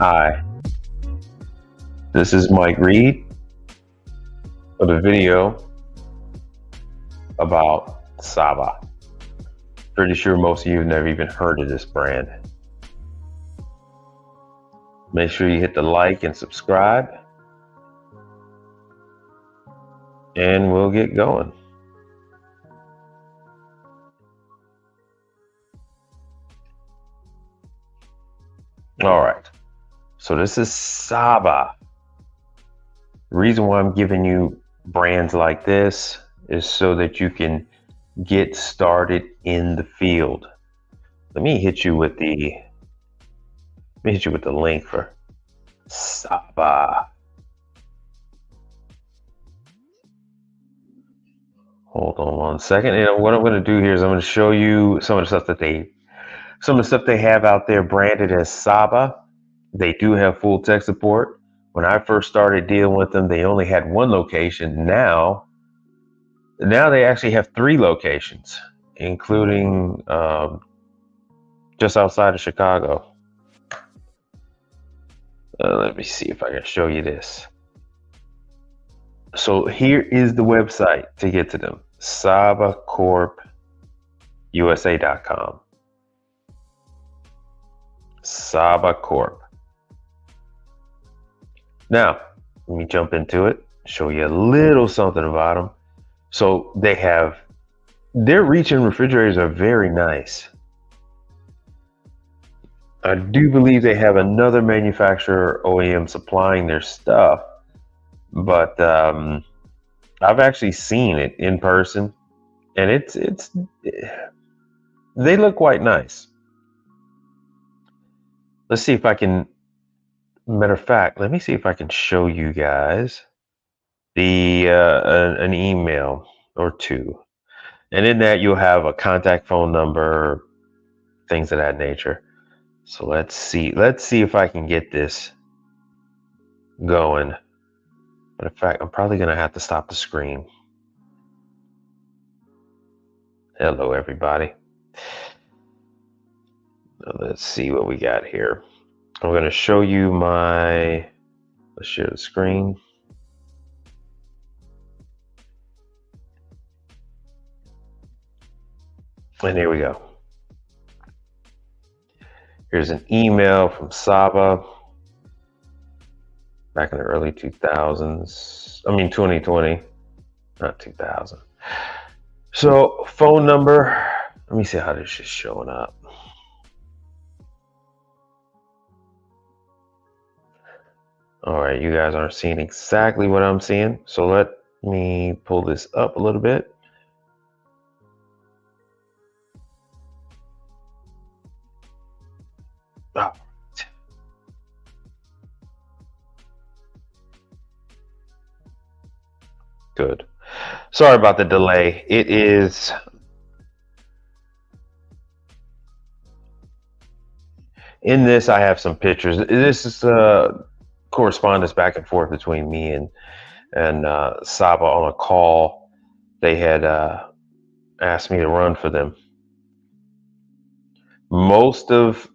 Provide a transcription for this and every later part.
Hi, this is Mike Reed with a video about SABA. Pretty sure most of you have never even heard of this brand. Make sure you hit the like and subscribe, and we'll get going. All right, so this is SABA. The reason why I'm giving you brands like this is so that you can get started in the field. Let me hit you with the link for SABA. Hold on one second. And what I'm going to do here is I'm going to show you some of the stuff they have out there branded as SABA. They do have full tech support. When I first started dealing with them, they only had one location. Now they actually have 3 locations, including just outside of Chicago. Let me see if I can show you this. So here is the website to get to them: SABAcorpusa.com. SABA Corp. Now, let me jump into it, show you a little something about them. So their reach-in refrigerators are very nice. I do believe they have another manufacturer OEM supplying their stuff, but I've actually seen it in person, and they look quite nice. Let's see if I can. Matter of fact, let me see if I can show you guys an email or two, and in that you'll have a contact phone number, things of that nature. So let's see if I can get this going. But in fact, I'm probably gonna have to stop the screen. Hello, everybody. Let's see what we got here. I'm going to show you let's share the screen. And here we go. Here's an email from SABA back in the early 2000s. I mean, 2020, not 2000. So phone number, let me see how this is showing up. All right, you guys aren't seeing exactly what I'm seeing. So let me pull this up a little bit. All right. Good. Sorry about the delay. It is in this. I have some pictures. This is correspondence back and forth between me and SABA on a call. They had asked me to run for them. Most of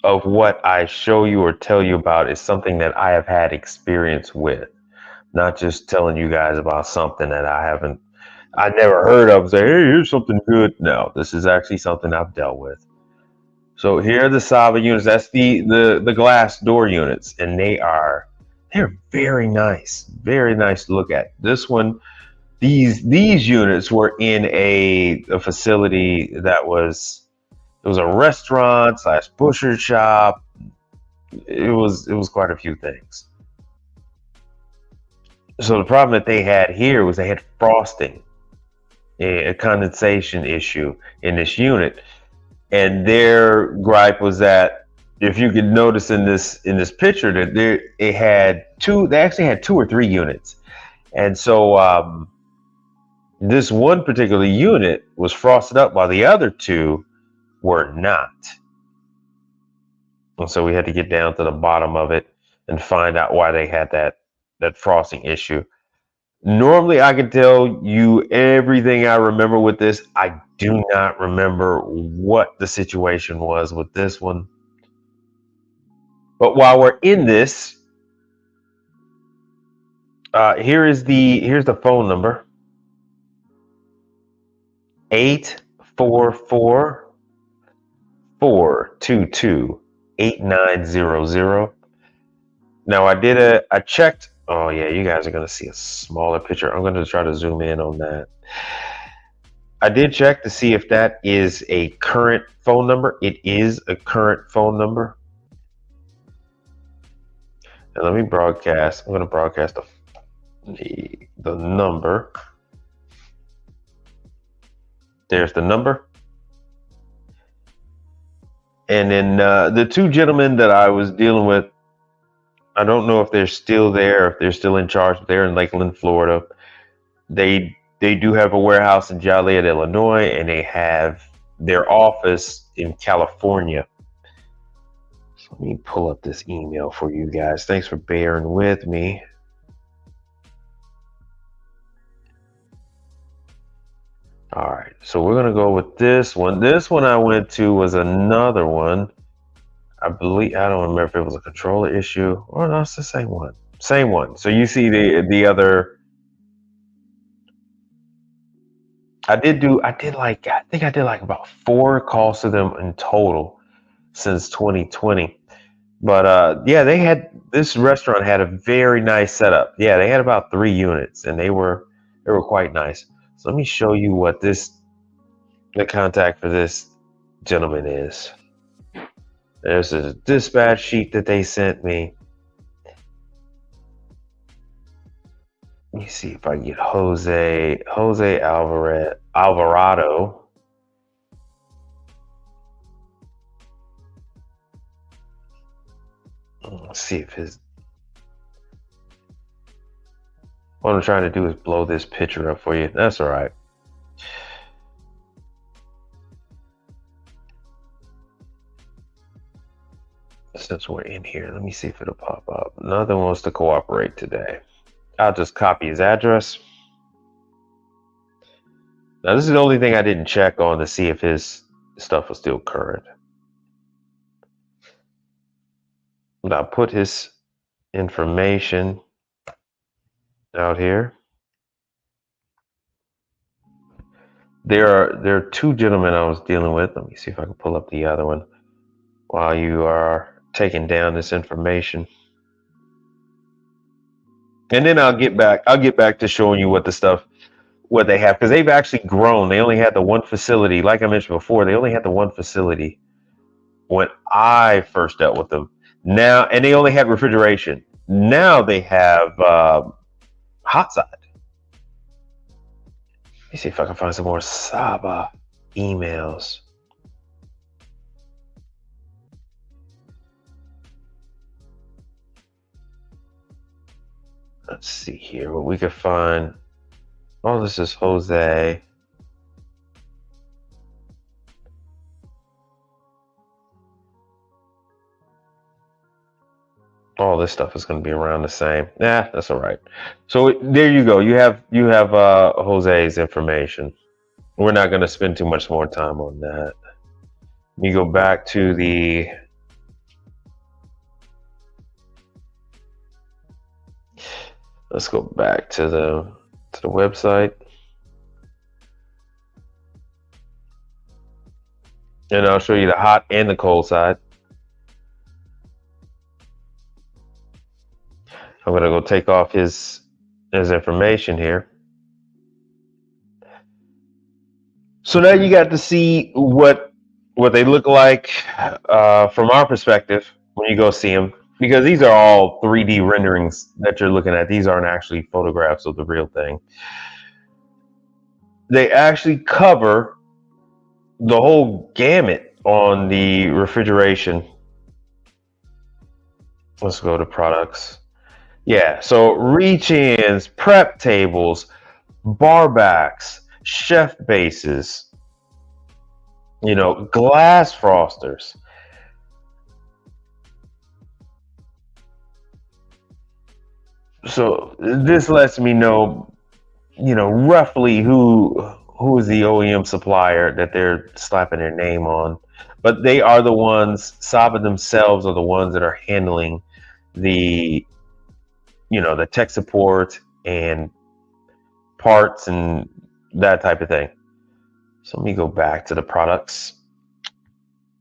what I show you or tell you about is something that I have had experience with, not just telling you guys about something that I never heard of. Say, hey, here's something good. No, this is actually something I've dealt with. So here are the SABA units. That's the glass door units, and they're very nice to look at. This one, these units were in a facility that was a restaurant / butcher shop. It was quite a few things. So the problem that they had here was they had frosting, a condensation issue in this unit. And their gripe was that, if you could notice in this picture, that they actually had 2 or 3 units. And so this one particular unit was frosted up while the other 2 were not. And so we had to get down to the bottom of it and find out why they had that frosting issue. Normally, I can tell you everything I remember with this. I do not remember what the situation was with this one. But while we're in this, here's the phone number: 844-422-8900. Now I checked. Oh yeah, you guys are gonna see a smaller picture. I'm gonna try to zoom in on that. I did check to see if that is a current phone number. It is a current phone number. And let me broadcast. I'm gonna broadcast the number. There's the number. And then the two gentlemen that I was dealing with, I don't know if they're still there, if they're still in charge. They're in Lakeland, Florida. They do have a warehouse in Joliet, Illinois, and they have their office in California. So let me pull up this email for you guys. Thanks for bearing with me. All right, so we're gonna go with this one. This one I went to was another one. I believe, I don't remember if it was a controller issue or no, it's the same one. Same one. So you see the other. I think I did like about 4 calls to them in total since 2020. But yeah, this restaurant had a very nice setup. Yeah, they had about 3 units, and they were quite nice. So let me show you what the contact for this gentleman is. There's a dispatch sheet that they sent me. Let me see if I get Jose Alvarado. Let's see if what I'm trying to do is blow this picture up for you. That's all right. Since we're in here, let me see if it'll pop up. Nothing wants to cooperate today. I'll just copy his address. Now, this is the only thing I didn't check on to see if his stuff was still current. But I'll put his information out here. There are 2 gentlemen I was dealing with. Let me see if I can pull up the other one while you are taking down this information. And then I'll get back to showing you what they have, because they've actually grown. They only had the one facility, like I mentioned before. They only had the one facility when I first dealt with them. Now, and they only had refrigeration. Now they have hot side. Let me see if I can find some more SABA emails. Let's see here what we could find. Oh, this is Jose. All this stuff is going to be around the same. Yeah, that's all right. So there you go. You have Jose's information. We're not going to spend too much more time on that. You go back to the let's go back to the website, and I'll show you the hot and the cold side. I'm gonna go take off his information here. So now you got to see what they look like from our perspective when you go see them, because these are all 3D renderings that you're looking at. These aren't actually photographs of the real thing. They actually cover the whole gamut on the refrigeration. Let's go to products. Yeah, so reach-ins, prep tables, bar backs, chef bases, glass frosters. So this lets me know, roughly who is the OEM supplier that they're slapping their name on. But they are the ones, Saba themselves are the ones that are handling the, the tech support and parts and that type of thing. So let me go back to the products.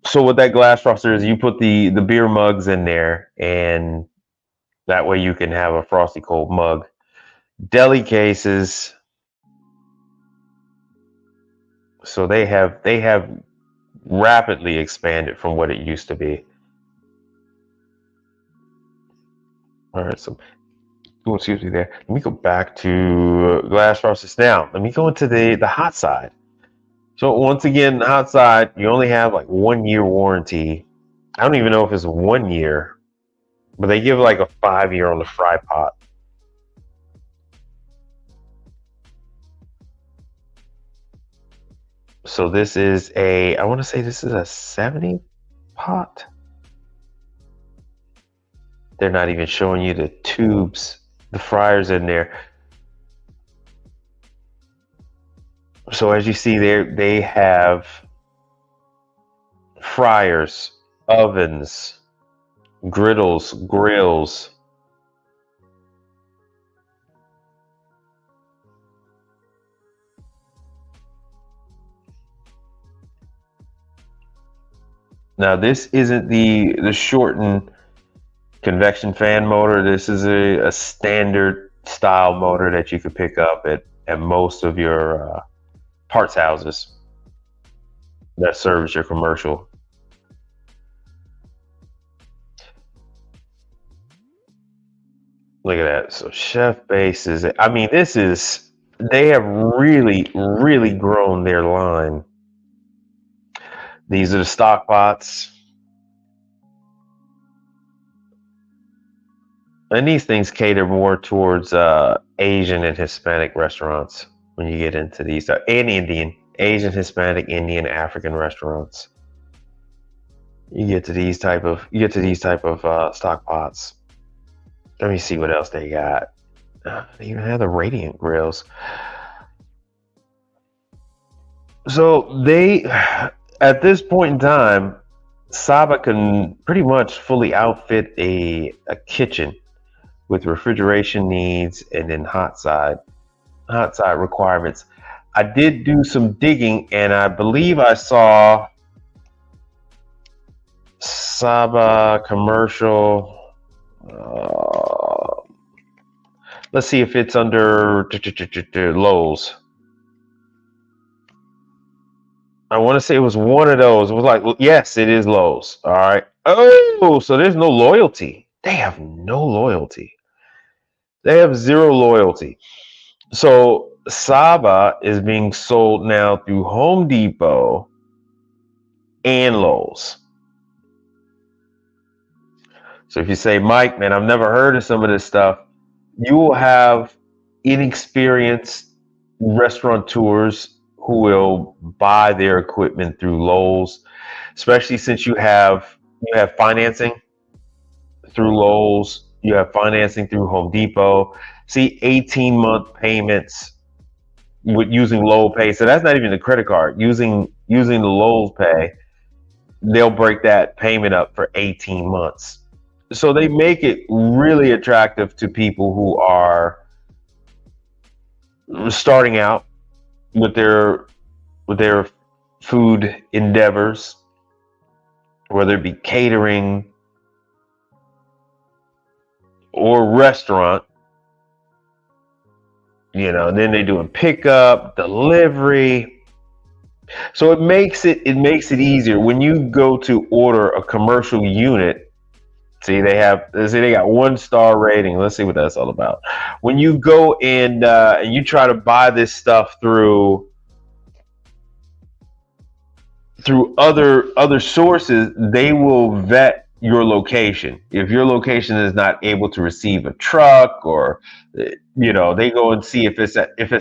So what that glass frosted is, you put the beer mugs in there, and that way you can have a frosty cold mug. Deli cases. So they have rapidly expanded from what it used to be. All right, so excuse me there. Let me go back to glass frosted. Now, let me go into the hot side. So once again, the hot side, you only have like 1 year warranty. I don't even know if it's 1 year, but they give like a 5 year on the fry pot. So this is I want to say this is a 70 pot. They're not even showing you the tubes, the fryers in there. So as you see there, they have fryers, ovens, griddles, grills. Now this isn't the shortened convection fan motor. This is a standard style motor that you could pick up at most of your parts houses that service your commercial. Look at that. So Chef Base is, I mean, they have really, really grown their line. These are the stock pots. And these things cater more towards Asian and Hispanic restaurants when you get into these, and Indian, Asian, Hispanic, Indian, African restaurants. You get to these type of stock pots. Let me see what else they got. They even have the radiant grills. So at this point in time, Saba can pretty much fully outfit a kitchen with refrigeration needs and then hot side requirements. I did do some digging, and I believe I saw Saba commercial. Let's see if it's under Lowe's. I want to say it was one of those. It was like, yes, it is Lowe's. All right. Oh, so there's no loyalty. They have no loyalty. They have zero loyalty. So Saba is being sold now through Home Depot and Lowe's. So if you say, Mike, man, I've never heard of some of this stuff, you will have inexperienced restaurateurs who will buy their equipment through Lowe's, especially since you have financing through Lowe's, you have financing through Home Depot. See, 18-month payments with using Lowe's Pay. So that's not even the credit card. Using the Lowe's Pay, they'll break that payment up for 18 months. So they make it really attractive to people who are starting out with their food endeavors, whether it be catering or restaurant. And then they're doing pickup, delivery. So it makes it easier when you go to order a commercial unit. See, they got 1-star rating. Let's see what that's all about. When you go and you try to buy this stuff through other sources, they will vet your location. If your location is not able to receive a truck, or they go and see if it's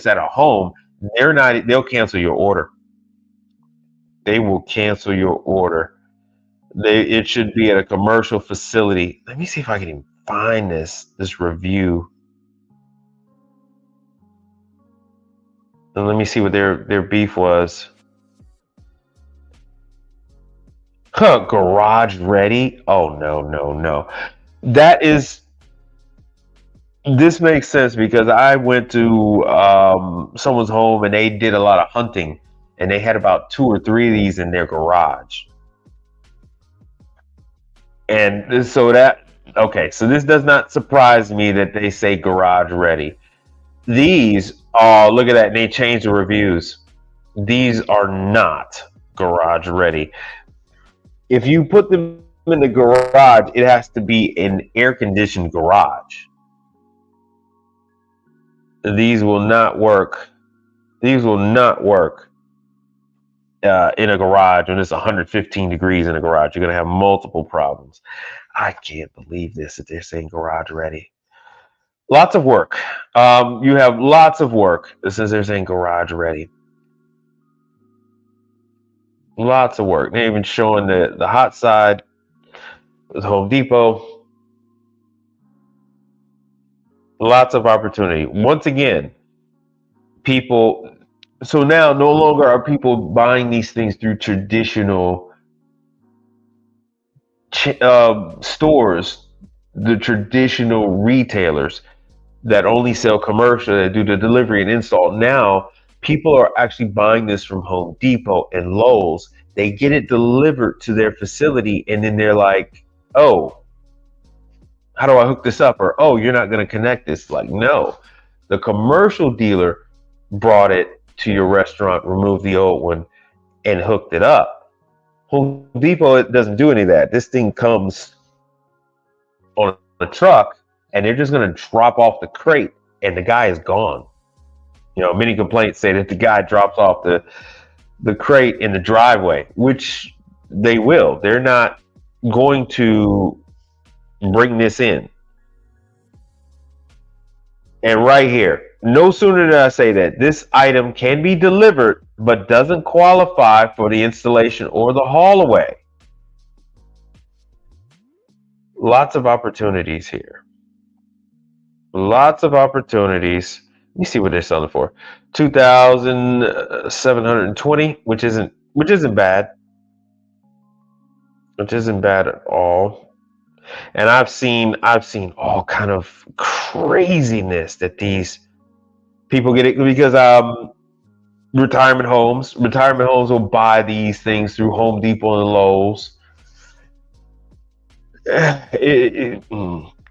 at a home, they'll cancel your order. They will cancel your order. It should be at a commercial facility. Let me see if I can even find this review. And let me see what their beef was. Huh, garage ready? Oh no, no, no. That is This makes sense because I went to someone's home and they did a lot of hunting and they had about two or three of these in their garage. And so that, okay, so this does not surprise me that they say garage ready. These, oh, look at that. And they changed the reviews. These are not garage ready. If you put them in the garage, it has to be an air conditioned garage. These will not work. These will not work in a garage when it's 115 degrees in a garage. You're going to have multiple problems. I can't believe this that they're saying garage ready. Lots of work. You have lots of work since they're saying garage ready. Lots of work. They're even showing the hot side with Home Depot. Lots of opportunity. Once again, people. So now no longer are people buying these things through traditional stores, the traditional retailers that only sell commercial, that do the delivery and install. Now people are actually buying this from Home Depot and Lowe's. They get it delivered to their facility and then they're like, oh, how do I hook this up? Or, oh, you're not going to connect this. Like, no, the commercial dealer brought it to your restaurant, removed the old one, and hooked it up. Home Depot, it doesn't do any of that. This thing comes on a truck and they're just going to drop off the crate and the guy is gone. You know, many complaints say that the guy drops off the crate in the driveway, which they will. They're not going to bring this in. And right here, no sooner did I say that this item can be delivered but doesn't qualify for the installation or the haul away. Lots of opportunities here. Lots of opportunities. Let me see what they're selling for. 2,720, which isn't bad. Which isn't bad at all. And I've seen all kind of craziness that these people get it because retirement homes will buy these things through Home Depot and Lowe's.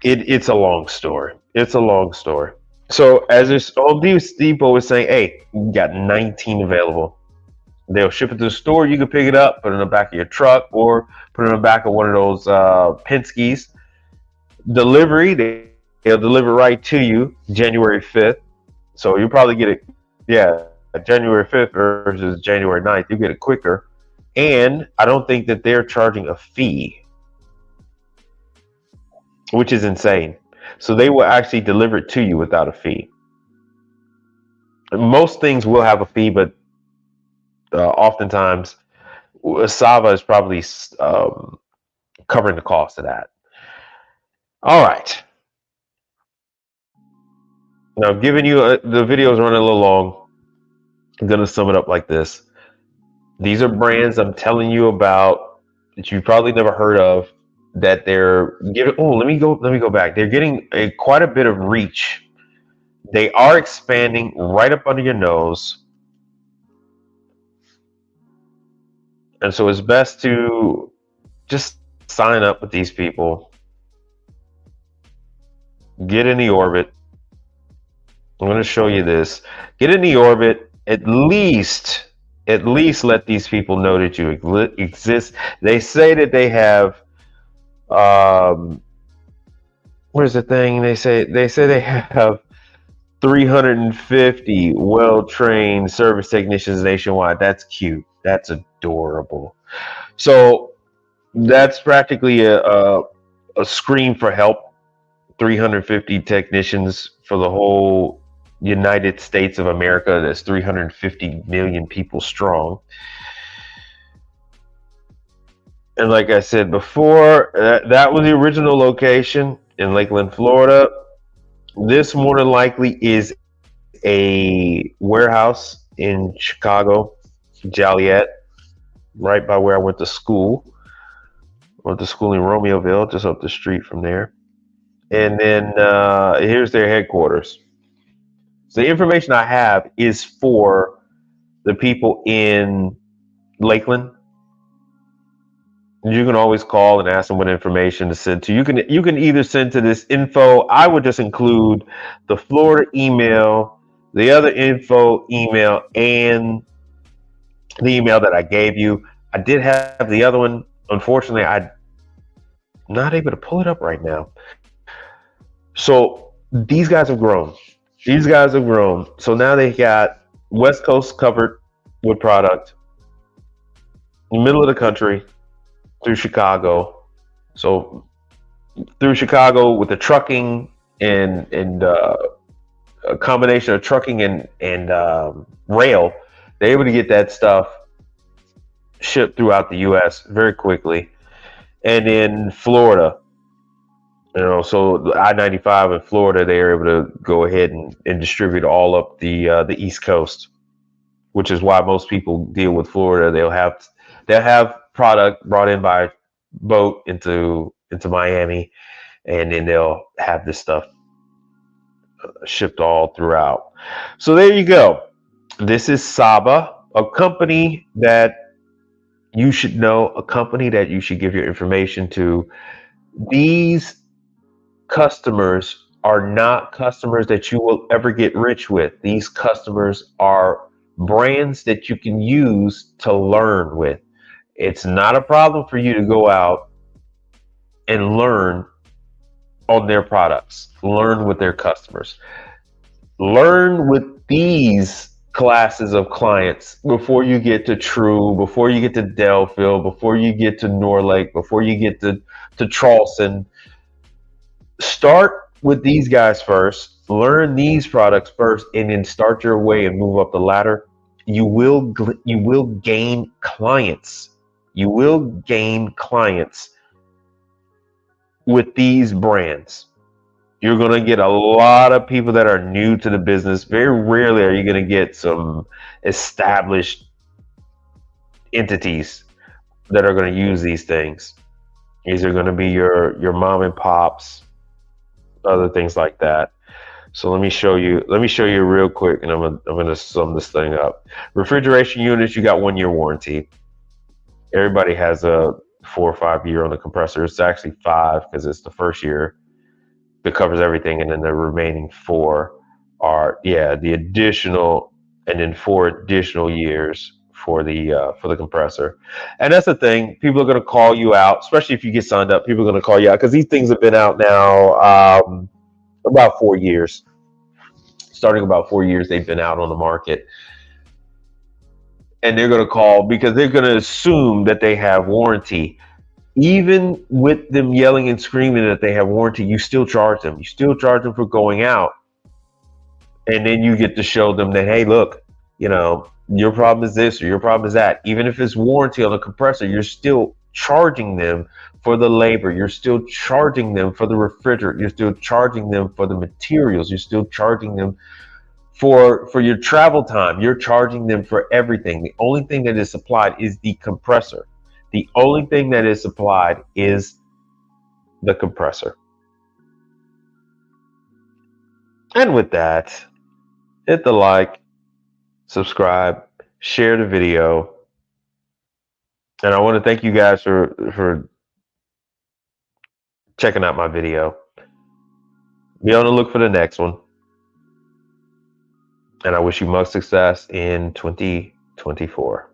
It's a long story. It's a long story. So as this Home Depot is saying, hey, we got 19 available. They'll ship it to the store. You can pick it up, put it in the back of your truck, or put it in the back of one of those Penske's. Delivery, they'll deliver right to you January 5th. So you'll probably get it, yeah, January 5th versus January 9th. You get it quicker. And I don't think that they're charging a fee, which is insane. So they will actually deliver it to you without a fee. Most things will have a fee, but oftentimes SABA is probably covering the cost of that. All right. Now, giving you the video is running a little long. I'm going to sum it up like this. These are brands I'm telling you about that you've probably never heard of, that they're giving. Oh, let me go back. They're getting quite a bit of reach. They are expanding right up under your nose. And so it's best to just sign up with these people. Get in the orbit. I'm going to show you this. Get in the orbit. At least let these people know that you exist. They say that they have where's the thing? They say they have 350 well-trained service technicians nationwide. That's cute. That's adorable. So that's practically a scream for help. 350 technicians for the whole United States of America. That's 350 million people strong. And like I said before, that was the original location in Lakeland, Florida. This more than likely is a warehouse in Chicago, Joliet, right by where I went to school. Went to school in Romeoville, just up the street from there. And then here's their headquarters. So the information I have is for the people in Lakeland. You can always call and ask them what information to send to. You can either send to this info. I would just include the Florida email, the other info email, and the email that I gave you. I did have the other one. Unfortunately, I'm not able to pull it up right now. So these guys have grown. These guys have grown. So now they got West Coast covered with product, middle of the country through Chicago. So through Chicago with the trucking and a combination of trucking and rail, they're able to get that stuff shipped throughout the U.S. very quickly. And in Florida, so I-95 in Florida, they are able to go ahead and distribute all up the East Coast, which is why most people deal with Florida. They'll have product brought in by boat into Miami, and then they'll have this stuff shipped all throughout. So there you go. This is SABA, a company that you should know, a company that you should give your information to. These customers are not customers that you will ever get rich with. These customers are brands that you can use to learn with. It's not a problem for you to go out and learn on their products, learn with their customers, learn with these classes of clients before you get to True, before you get to Delphil, before you get to Norlake, before you get to Charleston. Start with these guys first, learn these products first, and then start your way and move up the ladder. You will gain clients. You will gain clients with these brands. You're going to get a lot of people that are new to the business. Very rarely are you going to get some established entities that are going to use these things. These are going to be your mom and pops, other things like that. So let me show you real quick, and I'm gonna sum this thing up. Refrigeration units, you got 1 year warranty. Everybody has a 4 or 5 year on the compressor. It's actually 5 because it's the first year that covers everything, and then the remaining 4 are the additional, and then 4 additional years for the compressor. And that's the thing, people are going to call you out, especially if you get signed up. People are going to call you out because these things have been out now about 4 years. Starting about 4 years, they've been out on the market, and they're going to call because they're going to assume that they have warranty. Even with them yelling and screaming that they have warranty, you still charge them. You still charge them for going out. And then you get to show them that, hey, look, your problem is this or your problem is that. Even if it's warranty on the compressor, you're still charging them for the labor. You're still charging them for the refrigerant. You're still charging them for the materials. You're still charging them for your travel time. You're charging them for everything. The only thing that is supplied is the compressor. The only thing that is supplied is the compressor. And with that, hit the like, subscribe, share the video. And I want to thank you guys for checking out my video. Be on the look for the next one. And I wish you much success in 2024.